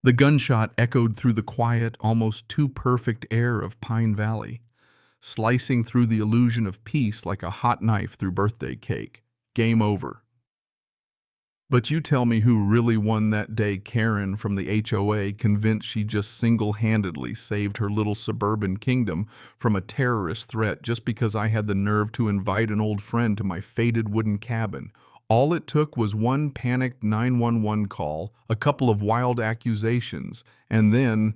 The gunshot echoed through the quiet, almost too perfect air of Pine Valley, slicing through the illusion of peace like a hot knife through birthday cake. Game over. But you tell me who really won that day. Karen from the HOA, convinced she just single-handedly saved her little suburban kingdom from a terrorist threat just because I had the nerve to invite an old friend to my faded wooden cabin. All it took was one panicked 911 call, a couple of wild accusations, and then,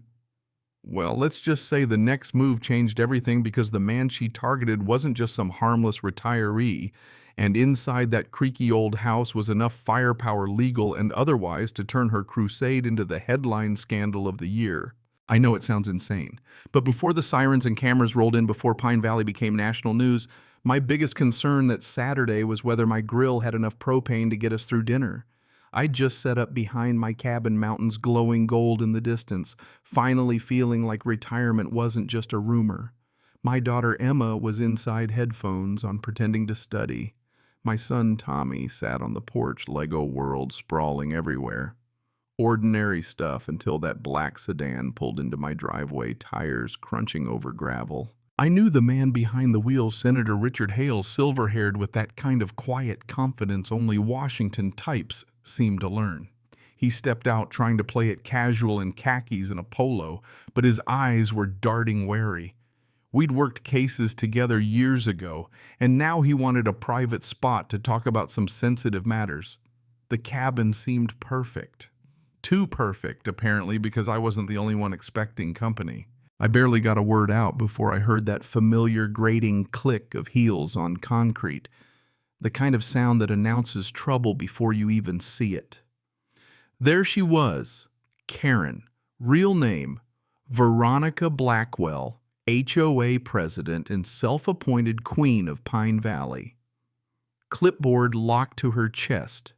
well, let's just say the next move changed everything because the man she targeted wasn't just some harmless retiree, and inside that creaky old house was enough firepower, legal and otherwise, to turn her crusade into the headline scandal of the year. I know it sounds insane, but before the sirens and cameras rolled in, before Pine Valley became national news, my biggest concern that Saturday was whether my grill had enough propane to get us through dinner. I'd just set up behind my cabin, mountains glowing gold in the distance, finally feeling like retirement wasn't just a rumor. My daughter Emma was inside headphones on, pretending to study. My son Tommy sat on the porch, Lego world sprawling everywhere. Ordinary stuff until that black sedan pulled into my driveway, tires crunching over gravel. I knew the man behind the wheel, Senator Richard Hale, silver-haired with that kind of quiet confidence only Washington types seem to learn. He stepped out trying to play it casual in khakis and a polo, but his eyes were darting wary. We'd worked cases together years ago, and now he wanted a private spot to talk about some sensitive matters. The cabin seemed perfect. Too perfect, apparently, because I wasn't the only one expecting company. I barely got a word out before I heard that familiar grating click of heels on concrete, the kind of sound that announces trouble before you even see it. There she was, Karen, real name, Veronica Blackwell, HOA president and self-appointed queen of Pine Valley. Clipboard locked to her chest,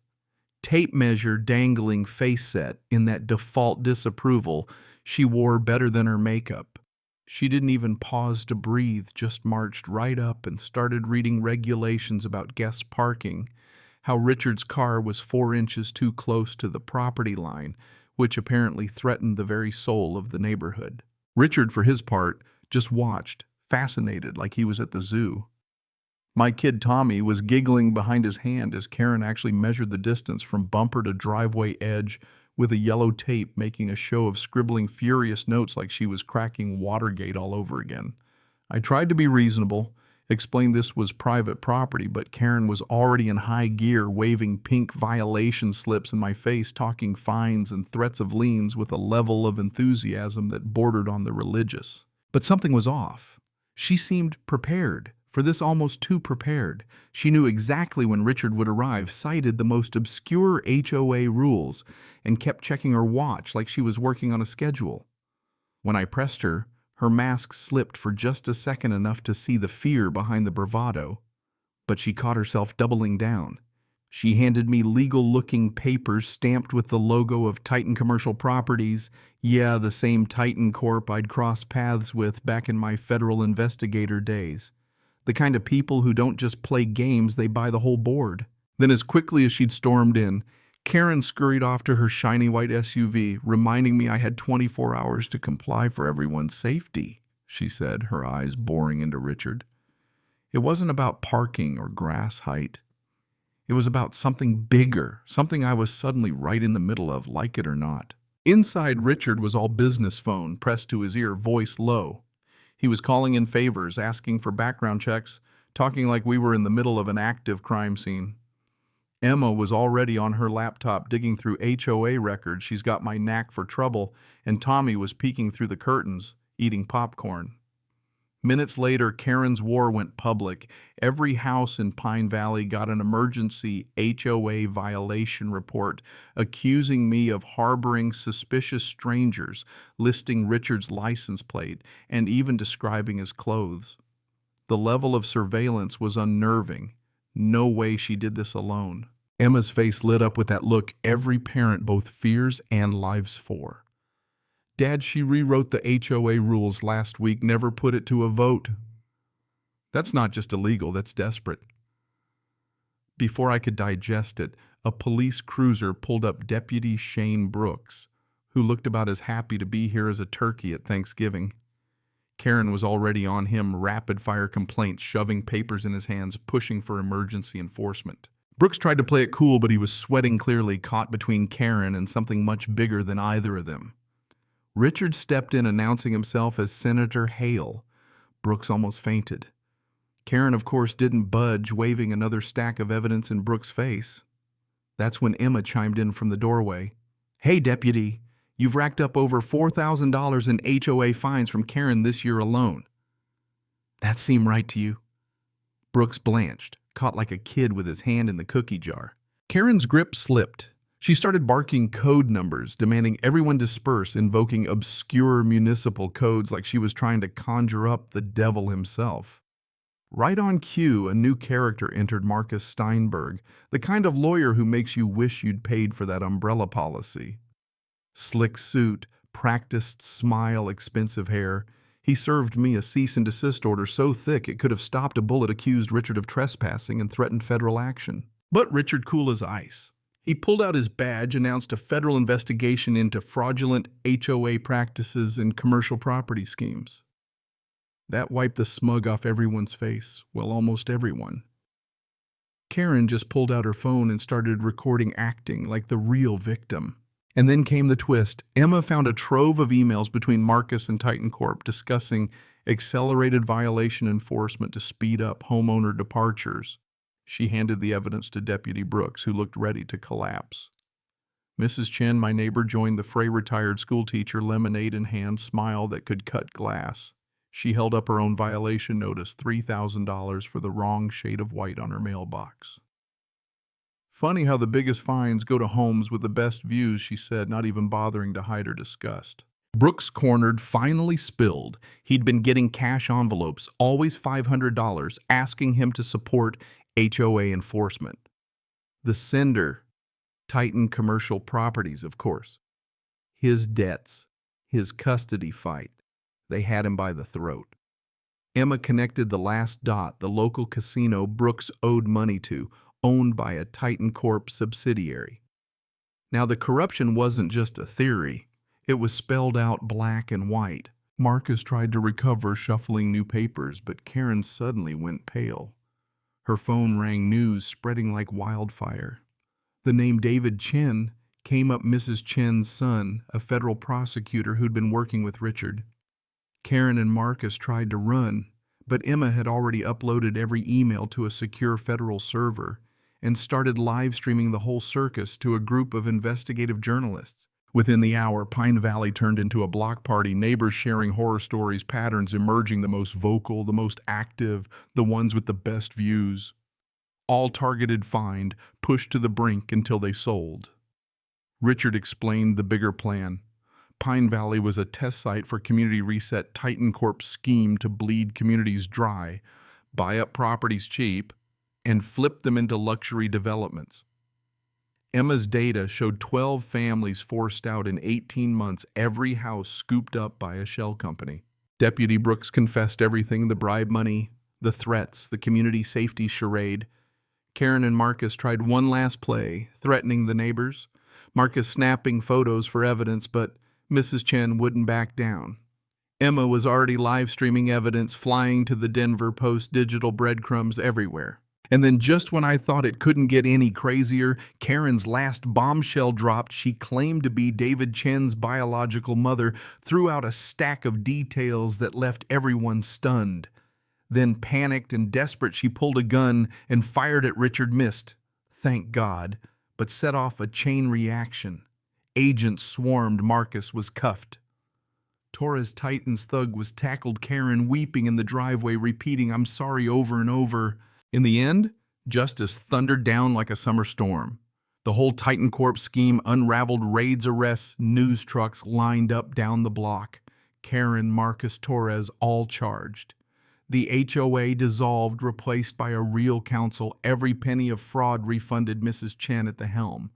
tape measure dangling face set in that default disapproval she wore better than her makeup. She didn't even pause to breathe, just marched right up and started reading regulations about guest parking, how Richard's car was 4 inches too close to the property line, which apparently threatened the very soul of the neighborhood. Richard, for his part, just watched, fascinated, like he was at the zoo. My kid Tommy was giggling behind his hand as Karen actually measured the distance from bumper to driveway edge with a yellow tape, making a show of scribbling furious notes like she was cracking Watergate all over again. I tried to be reasonable, explained this was private property, but Karen was already in high gear, waving pink violation slips in my face, talking fines and threats of liens with a level of enthusiasm that bordered on the religious. But something was off. She seemed prepared. For this, almost too prepared. She knew exactly when Richard would arrive, cited the most obscure HOA rules, and kept checking her watch like she was working on a schedule. When I pressed her, her mask slipped for just a second, enough to see the fear behind the bravado. But she caught herself doubling down. She handed me legal-looking papers stamped with the logo of Titan Commercial Properties. Yeah, the same Titan Corp I'd crossed paths with back in my federal investigator days. The kind of people who don't just play games, they buy the whole board. Then, as quickly as she'd stormed in, Karen scurried off to her shiny white SUV, reminding me I had 24 hours to comply for everyone's safety, she said, her eyes boring into Richard. It wasn't about parking or grass height. It was about something bigger, something I was suddenly right in the middle of, like it or not. Inside, Richard was all business phone, pressed to his ear, voice low. He was calling in favors, asking for background checks, talking like we were in the middle of an active crime scene. Emma was already on her laptop digging through HOA records. She's got my knack for trouble, and Tommy was peeking through the curtains, eating popcorn. Minutes later, Karen's war went public. Every house in Pine Valley got an emergency HOA violation report accusing me of harboring suspicious strangers, listing Richard's license plate, and even describing his clothes. The level of surveillance was unnerving. No way she did this alone. Emma's face lit up with that look every parent both fears and lives for. Dad, she rewrote the HOA rules last week, never put it to a vote. That's not just illegal, that's desperate. Before I could digest it, a police cruiser pulled up Deputy Shane Brooks, who looked about as happy to be here as a turkey at Thanksgiving. Karen was already on him, rapid-fire complaints, shoving papers in his hands, pushing for emergency enforcement. Brooks tried to play it cool, but he was sweating clearly, caught between Karen and something much bigger than either of them. Richard stepped in, announcing himself as Senator Hale. Brooks almost fainted. Karen, of course, didn't budge, waving another stack of evidence in Brooks' face. That's when Emma chimed in from the doorway. "Hey, Deputy, you've racked up over $4,000 in HOA fines from Karen this year alone. That seem right to you?" Brooks blanched, caught like a kid with his hand in the cookie jar. Karen's grip slipped. She started barking code numbers, demanding everyone disperse, invoking obscure municipal codes like she was trying to conjure up the devil himself. Right on cue, a new character entered, Marcus Steinberg, the kind of lawyer who makes you wish you'd paid for that umbrella policy. Slick suit, practiced smile, expensive hair. He served me a cease and desist order so thick it could have stopped a bullet, accused Richard of trespassing and threatened federal action. But Richard, cool as ice. He pulled out his badge, announced a federal investigation into fraudulent HOA practices and commercial property schemes. That wiped the smug off everyone's face, well, almost everyone. Karen just pulled out her phone and started recording, acting like the real victim. And then came the twist. Emma found a trove of emails between Marcus and Titan Corp discussing accelerated violation enforcement to speed up homeowner departures. She handed the evidence to Deputy Brooks, who looked ready to collapse. Mrs. Chen, my neighbor, joined the fray, retired schoolteacher, lemonade in hand, smile that could cut glass. She held up her own violation notice, $3,000 for the wrong shade of white on her mailbox. "Funny how the biggest fines go to homes with the best views," she said, not even bothering to hide her disgust. Brooks, cornered, finally spilled. He'd been getting cash envelopes, always $500, asking him to support HOA enforcement. The sender, Titan Commercial Properties, of course. His debts, his custody fight. They had him by the throat. Emma connected the last dot, the local casino Brooks owed money to, owned by a Titan Corp subsidiary. Now, the corruption wasn't just a theory. It was spelled out black and white. Marcus tried to recover, shuffling new papers, but Karen suddenly went pale. Her phone rang, news spreading like wildfire. The name David Chen came up, Mrs. Chen's son, a federal prosecutor who'd been working with Richard. Karen and Marcus tried to run, but Emma had already uploaded every email to a secure federal server and started live streaming the whole circus to a group of investigative journalists. Within the hour, Pine Valley turned into a block party, neighbors sharing horror stories, patterns emerging, the most vocal, the most active, the ones with the best views. All targeted, fined, pushed to the brink until they sold. Richard explained the bigger plan. Pine Valley was a test site for Community Reset Titan Corp's scheme to bleed communities dry, buy up properties cheap, and flip them into luxury developments. Emma's data showed 12 families forced out in 18 months, every house scooped up by a shell company. Deputy Brooks confessed everything, the bribe money, the threats, the community safety charade. Karen and Marcus tried one last play, threatening the neighbors. Marcus snapping photos for evidence, but Mrs. Chen wouldn't back down. Emma was already live streaming evidence, flying to the Denver Post, digital breadcrumbs everywhere. And then just when I thought it couldn't get any crazier, Karen's last bombshell dropped. She claimed to be David Chen's biological mother, threw out a stack of details that left everyone stunned. Then, panicked and desperate, she pulled a gun and fired at Richard, missed, thank God, but set off a chain reaction. Agents swarmed, Marcus was cuffed. Torres Titan's thug was tackled, Karen weeping in the driveway, repeating, "I'm sorry," over and over. In the end, justice thundered down like a summer storm. The whole Titan Corp scheme unraveled, raids, arrests, news trucks lined up down the block. Karen, Marcus, Torres, all charged. The HOA dissolved, replaced by a real council. Every penny of fraud refunded, Mrs. Chen at the helm.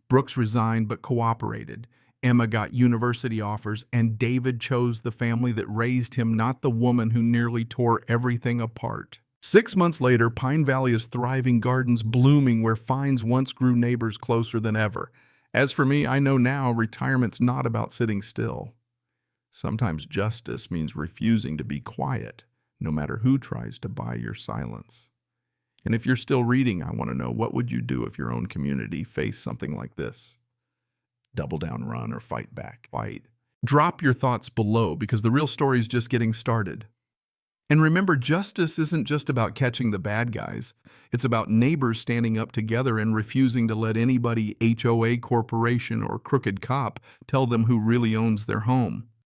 Brooks resigned but cooperated. Emma got university offers, and David chose the family that raised him, not the woman who nearly tore everything apart. 6 months later, Pine Valley is thriving, gardens blooming where fines once grew, neighbors closer than ever. As for me, I know now retirement's not about sitting still. Sometimes justice means refusing to be quiet, no matter who tries to buy your silence. And if you're still reading, I want to know, what would you do if your own community faced something like this? Double down, run, or fight back? Fight. Drop your thoughts below, because the real story is just getting started. And remember, justice isn't just about catching the bad guys. It's about neighbors standing up together and refusing to let anybody, HOA corporation, or crooked cop tell them who really owns their home.